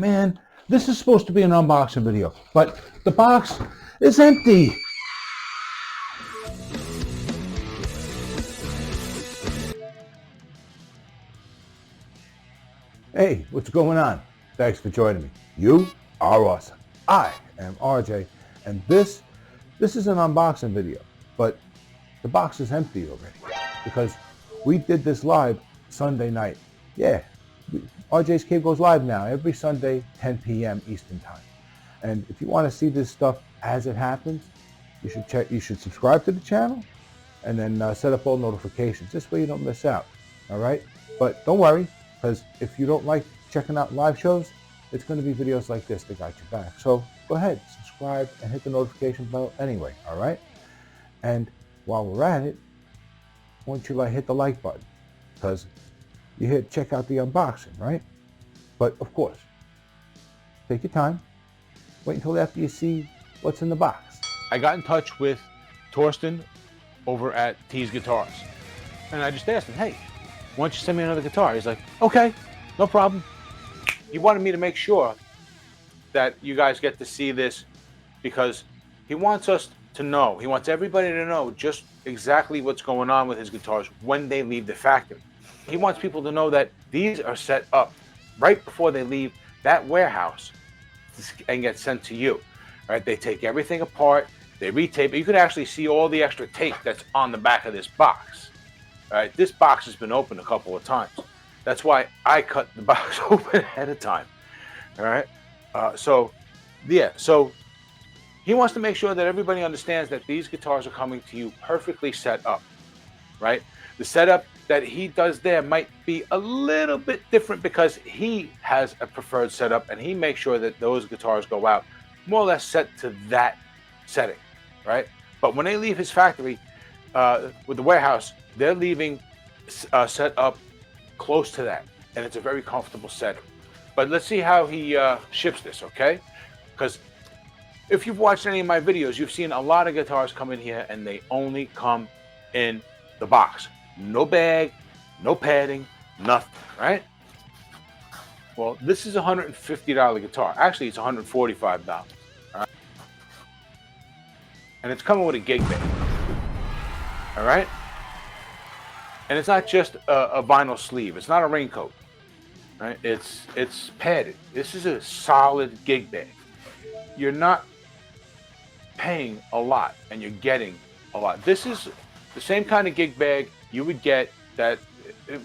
Man, this is supposed to be an unboxing video, but the box is empty. Hey, what's going on? Thanks for joining me. You are awesome. I am RJ, and this is an unboxing video, but the box is empty already because we did this live Sunday night. Yeah, RJ's Cave goes live now every Sunday, 10 p.m. Eastern Time. And if you want to see this stuff as it happens, you should subscribe to the channel and then set up all notifications. This way you don't miss out. All right? But don't worry, because if you don't like checking out live shows, it's going to be videos like this that got your back. So go ahead, subscribe and hit the notification bell anyway. All right? And while we're at it, why don't you hit the like button, because you hit check out the unboxing, right? But of course, take your time. Wait until after you see what's in the box. I got in touch with Torsten over at Teasing Guitars, and I just asked him, hey, why don't you send me another guitar? He's like, okay, no problem. He wanted me to make sure that you guys get to see this because he wants us to know, he wants everybody to know just exactly what's going on with his guitars when they leave the factory. He wants people to know that these are set up right before they leave that warehouse and get sent to you. All right, they take everything apart, they retape it. You can actually see all the extra tape that's on the back of this box. All right, this box has been opened a couple of times. That's why I cut the box open ahead of time. All right, so he wants to make sure that everybody understands that these guitars are coming to you perfectly set up, right? The setup that he does there might be a little bit different because he has a preferred setup and he makes sure that those guitars go out more or less set to that setting, right? But when they leave his factory with the warehouse, they're leaving set up close to that, and it's a very comfortable setting. But let's see how he ships this, okay? Because if you've watched any of my videos, you've seen a lot of guitars come in here and they only come in the box. No bag, no padding, nothing, right? Well, this is a $150 guitar. Actually, it's $145, all right? And it's coming with a gig bag, all right? And it's not just a vinyl sleeve. It's not a raincoat, right? It's padded. This is a solid gig bag. You're not paying a lot and you're getting a lot. This is the same kind of gig bag you would get that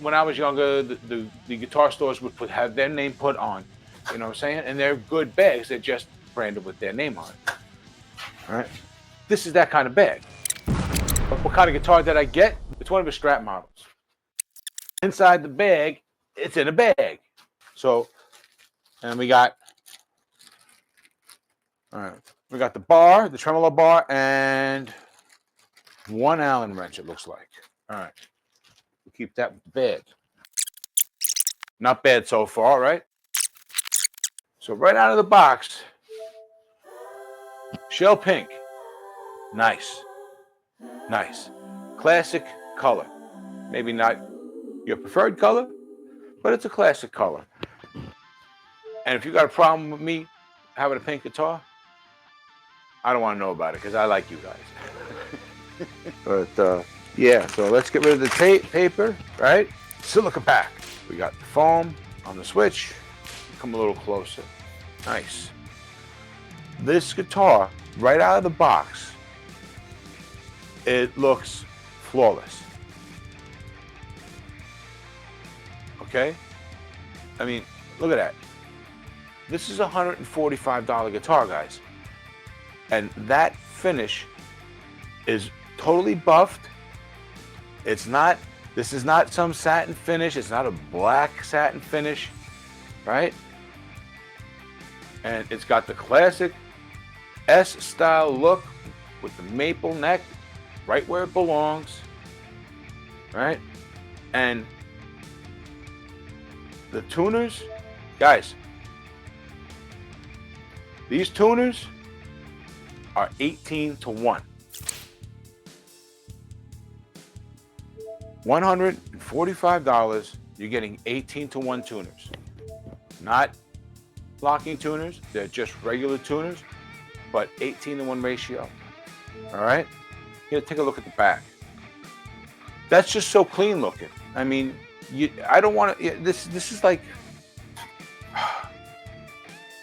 when I was younger, the guitar stores would have their name put on, you know what I'm saying? And they're good bags. They're just branded with their name on it, all right? This is that kind of bag. But what kind of guitar did I get? It's one of the strap models. Inside the bag, it's in a bag. So, and we got, all right, we got the bar, the tremolo bar, and one Allen wrench, it looks like. All right, we'll keep that with the bag. Not bad so far, right? So right out of the box, shell pink. Nice. Nice. Classic color. Maybe not your preferred color, but it's a classic color. And if you got a problem with me having a pink guitar, I don't want to know about it because I like you guys. But yeah, so let's get rid of the paper, right? Silica pack. We got the foam on the switch. Come a little closer. Nice. This guitar, right out of the box, it looks flawless. Okay? I mean, look at that. This is a $145 guitar, guys. And that finish is totally buffed. This is not some satin finish. It's not a black satin finish, right? And it's got the classic S-style look with the maple neck right where it belongs, right? And the tuners, guys, these tuners are 18 to 1. $145, you're getting 18 to 1 tuners. Not locking tuners. They're just regular tuners, but 18-to-1 ratio. All right. Here, take a look at the back. That's just so clean looking. I mean, I don't want to. This is like,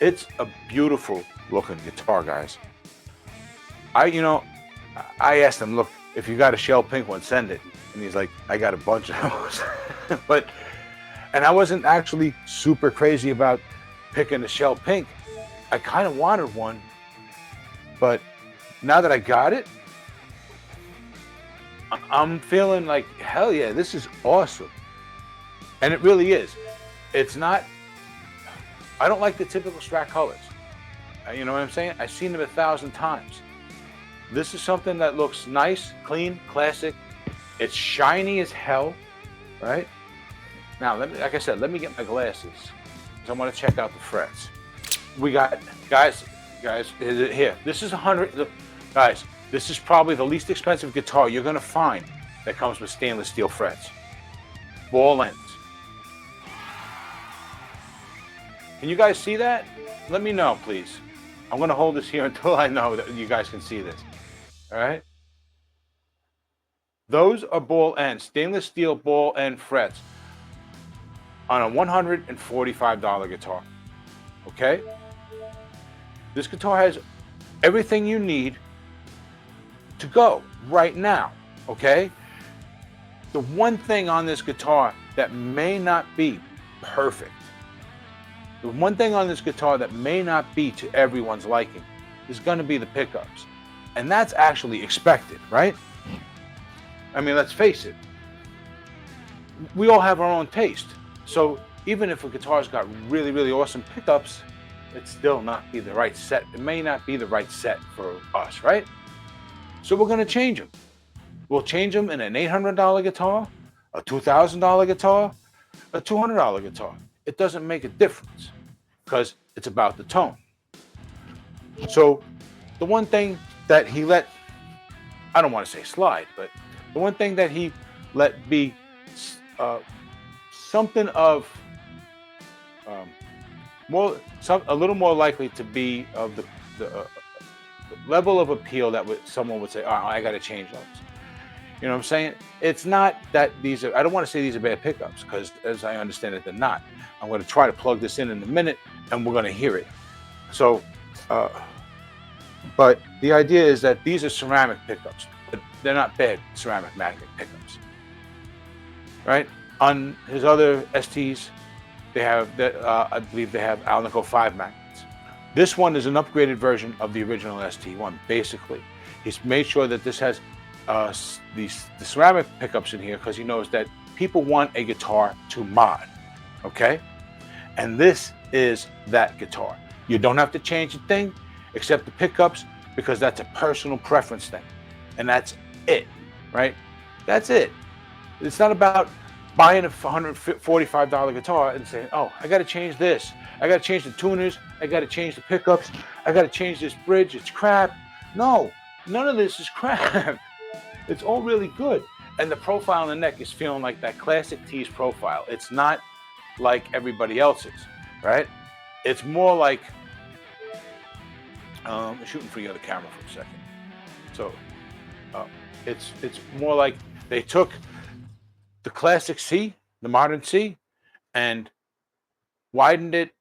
it's a beautiful looking guitar, guys. I asked him, look, if you got a shell pink one, send it. And he's like, I got a bunch of those. And I wasn't actually super crazy about picking a shell pink. I kind of wanted one, but now that I got it, I'm feeling like, hell yeah, this is awesome. And it really is. It's not, I don't like the typical Strat colors. You know what I'm saying? I've seen them 1,000 times. This is something that looks nice, clean, classic. It's shiny as hell, right? Now, like I said, let me get my glasses because I want to check out the frets. We got, guys, here. This is 100, guys, this is probably the least expensive guitar you're going to find that comes with stainless steel frets. Ball ends. Can you guys see that? Let me know, please. I'm going to hold this here until I know that you guys can see this. All right? Those are ball ends, stainless steel ball end frets on a $145 guitar. Okay? This guitar has everything you need to go right now. Okay? The one thing on this guitar that may not be perfect, the one thing on this guitar that may not be to everyone's liking is going to be the pickups. And that's actually expected, right? I mean, let's face it. We all have our own taste. So even if a guitar's got really, really awesome pickups, it's still not be the right set. It may not be the right set for us, right? So we're going to change them. We'll change them in an $800 guitar, a $2,000 guitar, a $200 guitar. It doesn't make a difference because it's about the tone. So the one thing that he let, I don't want to say slide, but the one thing that he let be something of a little more likely to be of the level of appeal that someone would say, oh, I got to change those. You know what I'm saying? It's not that these are, I don't want to say these are bad pickups because as I understand it, they're not. I'm going to try to plug this in a minute and we're going to hear it. So, but the idea is that these are ceramic pickups, but they're not bad ceramic magnet pickups, right? On his other STs, they have that. I believe they have Alnico 5 magnets. This one is an upgraded version of the original ST1. Basically, he's made sure that this has the ceramic pickups in here because he knows that people want a guitar to mod. Okay, and this is that guitar. You don't have to change a thing except the pickups because that's a personal preference thing. And that's it, right? That's it. It's not about buying a $145 guitar and saying, oh, I got to change this. I got to change the tuners. I got to change the pickups. I got to change this bridge. It's crap. No, none of this is crap. It's all really good. And the profile on the neck is feeling like that classic Tease profile. It's not like everybody else's, right? It's more like, I'm shooting for the other camera for a second. So it's more like they took the classic C, the modern C, and widened it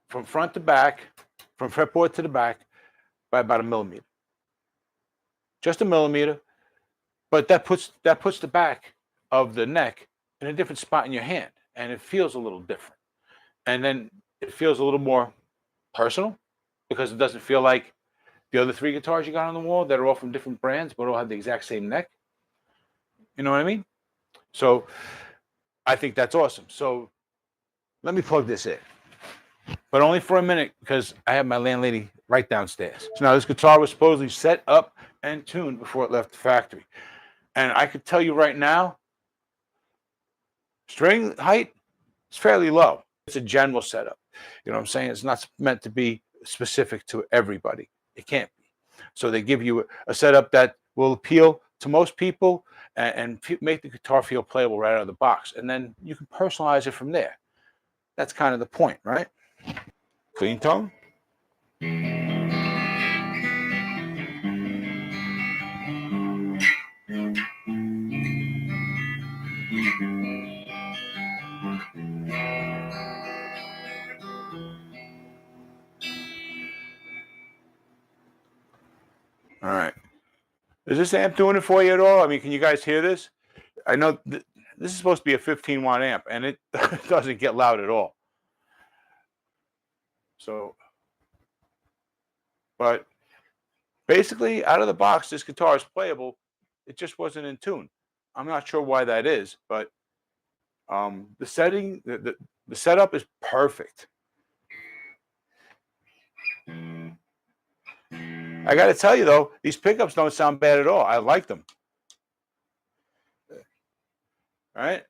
from front to back, from fretboard to the back by about 1 millimeter. Just 1 millimeter, but that puts the back of the neck in a different spot in your hand, and it feels a little different. And then it feels a little more personal because it doesn't feel like the other 3 guitars you got on the wall that are all from different brands but all have the exact same neck. You know what I mean? So I think that's awesome. So let me plug this in, but only for a minute because I have my landlady right downstairs. So now this guitar was supposedly set up and tuned before it left the factory. And I could tell you right now, string height is fairly low. It's a general setup. You know what I'm saying? It's not meant to be specific to everybody. It can't be. So they give you a setup that will appeal to most people and make the guitar feel playable right out of the box. And then you can personalize it from there. That's kind of the point, right? Clean tone. All right. Is this amp doing it for you at all? I mean, can you guys hear this? I know this is supposed to be a 15-watt amp, and it doesn't get loud at all. So, but basically, out of the box, this guitar is playable. It just wasn't in tune. I'm not sure why that is, but the setting, the setup is perfect. I got to tell you though, these pickups don't sound bad at all. I like them. All right.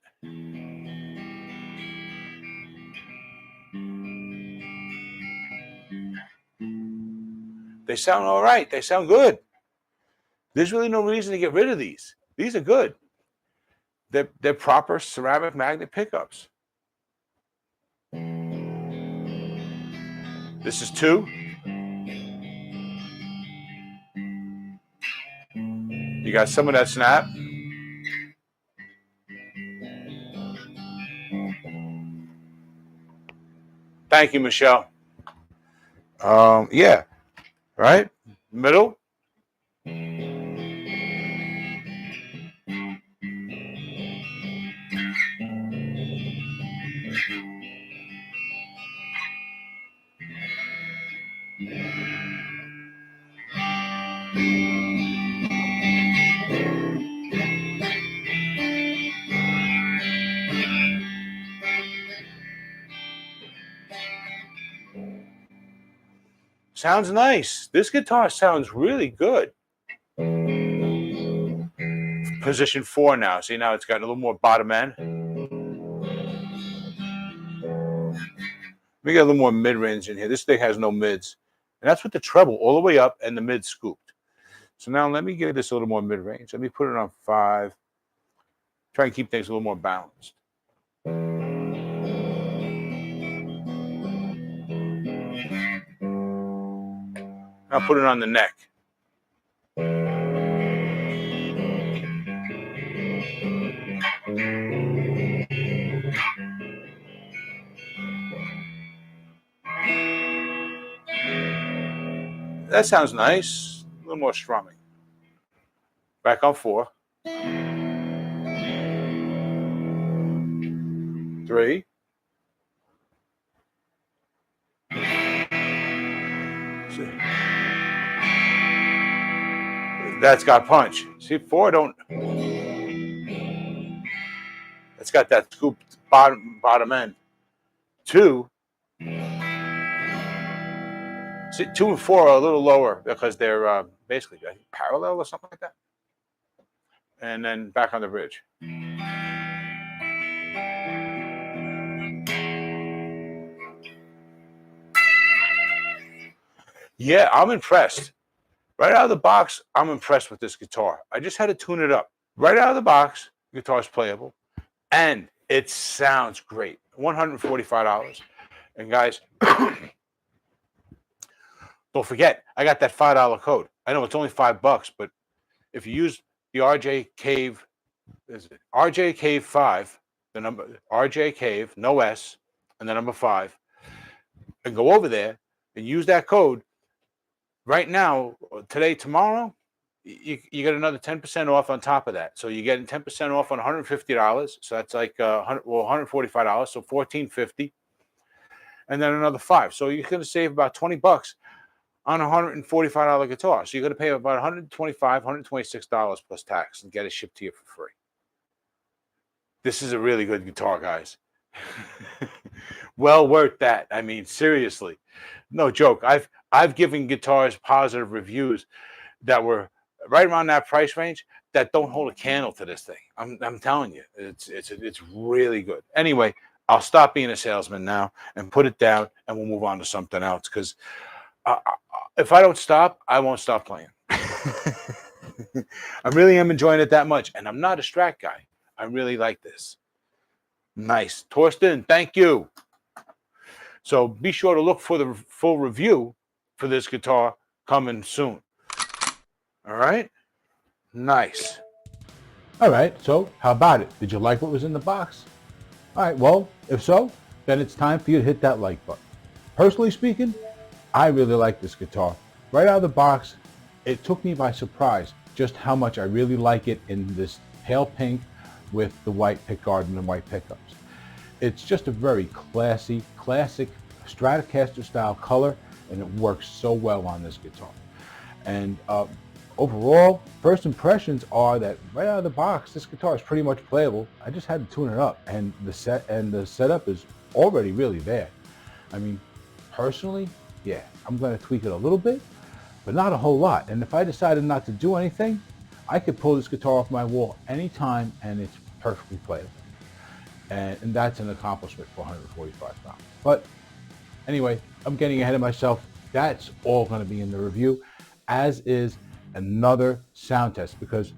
They sound all right. They sound good. There's really no reason to get rid of these. These are good. They're proper ceramic magnet pickups. This is 2. You got some of that snap. Thank you, Michelle. Yeah. Right? Middle. Sounds nice. This guitar sounds really good. Position 4 now. See, now it's got a little more bottom end. We got a little more mid-range in here. This thing has no mids. And that's with the treble all the way up and the mid scooped. So now let me give this a little more mid-range. Let me put it on 5. Try and keep things a little more balanced. I'll put it on the neck. That sounds nice. A little more strumming. Back on 4. 3. That's got punch. See, 4 don't. It's got that scooped bottom end. 2. See, 2 and 4 are a little lower because they're basically parallel or something like that. And then back on the bridge. Yeah, I'm impressed. Right out of the box, I'm impressed with this guitar. I just had to tune it up. Right out of the box, the guitar's playable, and it sounds great. $145. And guys, don't forget, I got that $5 code. I know it's only $5, but if you use the RJ Cave, RJ Cave 5, the number RJ Cave, no S, and the number 5, and go over there and use that code. Right now, today, tomorrow, you get another 10% off on top of that. So you're getting 10% off on $150. So that's like $145. So $1,450, and then another 5. So you're going to save about $20 on a $145 guitar. So you're going to pay about $125, $126 plus tax and get it shipped to you for free. This is a really good guitar, guys. Well worth that. I mean, seriously, no joke. I've given guitars positive reviews that were right around that price range that don't hold a candle to this thing. I'm telling you, it's really good. Anyway, I'll stop being a salesman now and put it down, and we'll move on to something else. Because if I don't stop, I won't stop playing. I really am enjoying it that much, and I'm not a Strat guy. I really like this. Nice, Torsten. Thank you. So be sure to look for the full review for this guitar coming soon. All right? Nice. All right, so how about it? Did you like what was in the box? All right, well, if so, then it's time for you to hit that like button. Personally speaking, I really like this guitar. Right out of the box, it took me by surprise just how much I really like it in this pale pink with the white pickguard and the white pickups. It's just a very classy, classic Stratocaster style color, and it works so well on this guitar. And overall, first impressions are that right out of the box, this guitar is pretty much playable. I just had to tune it up, and the setup is already really there. I mean, personally, yeah, I'm going to tweak it a little bit, but not a whole lot. And if I decided not to do anything, I could pull this guitar off my wall anytime, and it's perfectly playable. And that's an accomplishment for $145. But anyway, I'm getting ahead of myself. That's all going to be in the review, as is another sound test, because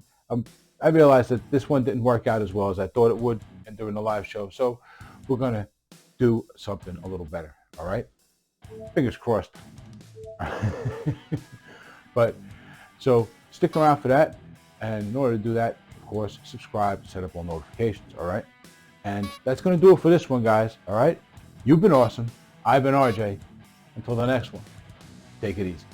I realized that this one didn't work out as well as I thought it would during the live show. So we're going to do something a little better. All right? Fingers crossed. But so stick around for that. And in order to do that, of course, subscribe, set up all notifications. All right? And that's going to do it for this one, guys. All right? You've been awesome. I've been RJ. Until the next one, take it easy.